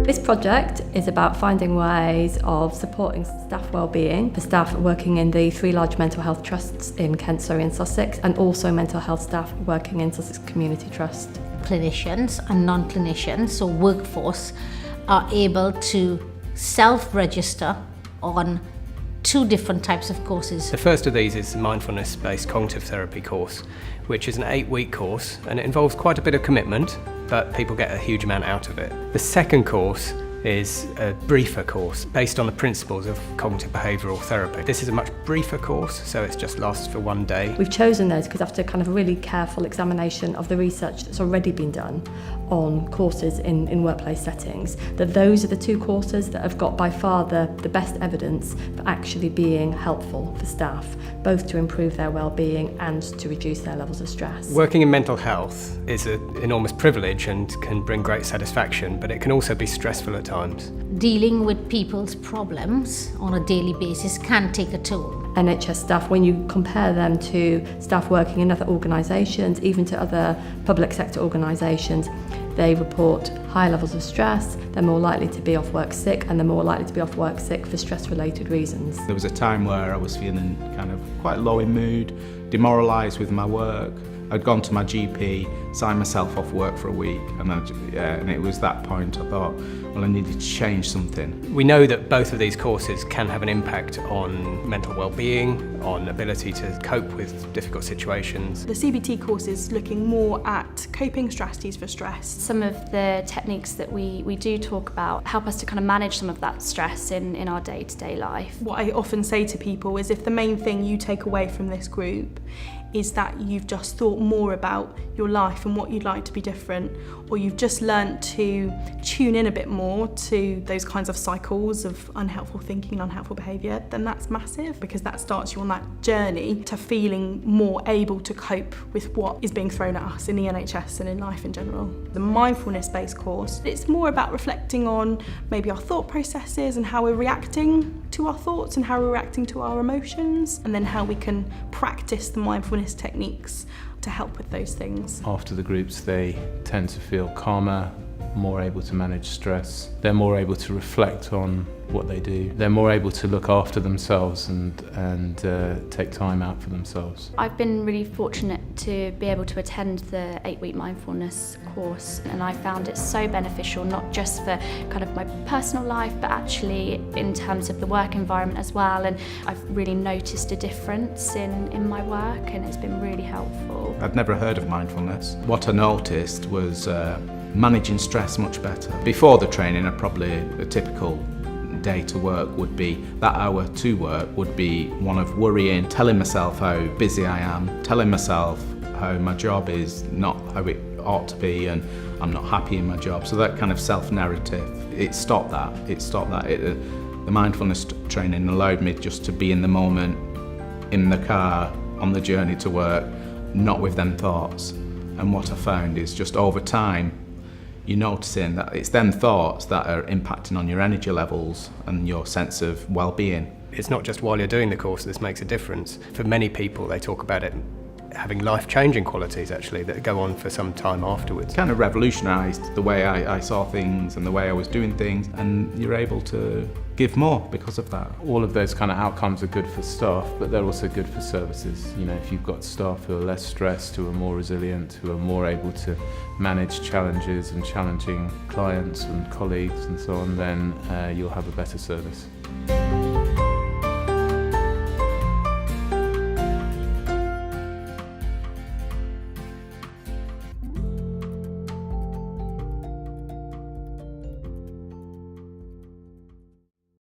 This project is about finding ways of supporting staff wellbeing for staff working in the 3 large mental health trusts in Kent, Surrey and Sussex, and also mental health staff working in Sussex Community Trust. Clinicians and non-clinicians, so workforce, are able to self-register on 2 different types of courses. The first of these is the mindfulness-based cognitive therapy course, which is an 8-week course, and it involves quite a bit of commitment, but people get a huge amount out of it. The second course is a briefer course based on the principles of cognitive behavioural therapy. This is a much briefer course, so it just lasts for 1 day. We've chosen those because after kind of a really careful examination of the research that's already been done on courses in workplace settings, that those are the 2 courses that have got by far the best evidence for actually being helpful for staff, both to improve their well-being and to reduce their levels of stress. Working in mental health is an enormous privilege and can bring great satisfaction, but it can also be stressful at times. Dealing with people's problems on a daily basis can take a toll. NHS staff, when you compare them to staff working in other organisations, even to other public sector organisations, they report high levels of stress, they're more likely to be off work sick, and they're more likely to be off work sick for stress-related reasons. There was a time where I was feeling kind of quite low in mood, demoralised with my work. I'd gone to my GP, signed myself off work for a week, and it was that point I thought, well, I needed to change something. We know that both of these courses can have an impact on mental well-being, on ability to cope with difficult situations. The CBT course is looking more at coping strategies for stress. Some of the techniques that we do talk about help us to kind of manage some of that stress in our day-to-day life. What I often say to people is if the main thing you take away from this group is that you've just thought more about your life and what you'd like to be different, or you've just learnt to tune in a bit more to those kinds of cycles of unhelpful thinking and unhelpful behaviour, then that's massive, because that starts you on that journey to feeling more able to cope with what is being thrown at us in the NHS and in life in general. The mindfulness-based course, it's more about reflecting on maybe our thought processes and how we're reacting to our thoughts and how we're reacting to our emotions, and then how we can practice the mindfulness techniques to help with those things. After the groups, they tend to feel calmer, more able to manage stress. They're more able to reflect on what they do. They're more able to look after themselves and take time out for themselves. I've been really fortunate to be able to attend the 8-week mindfulness course, and I found it so beneficial, not just for kind of my personal life, but actually in terms of the work environment as well. And I've really noticed a difference in my work, and it's been really helpful. I'd never heard of mindfulness. What I noticed was managing stress much better. Before the training, a typical day to work would be, that hour to work would be one of worrying, telling myself how busy I am, telling myself how my job is not how it ought to be and I'm not happy in my job. So that kind of self-narrative, it stopped that. The mindfulness training allowed me just to be in the moment, in the car, on the journey to work, not with them thoughts. And what I found is just over time, you're noticing that it's them thoughts that are impacting on your energy levels and your sense of well-being. It's not just while you're doing the course this makes a difference. For many people, they talk about it having life-changing qualities actually that go on for some time afterwards. It kind of revolutionised the way I saw things and the way I was doing things, and you're able to give more because of that. All of those kind of outcomes are good for staff, but they're also good for services. You know, if you've got staff who are less stressed, who are more resilient, who are more able to manage challenges and challenging clients and colleagues and so on, then you'll have a better service.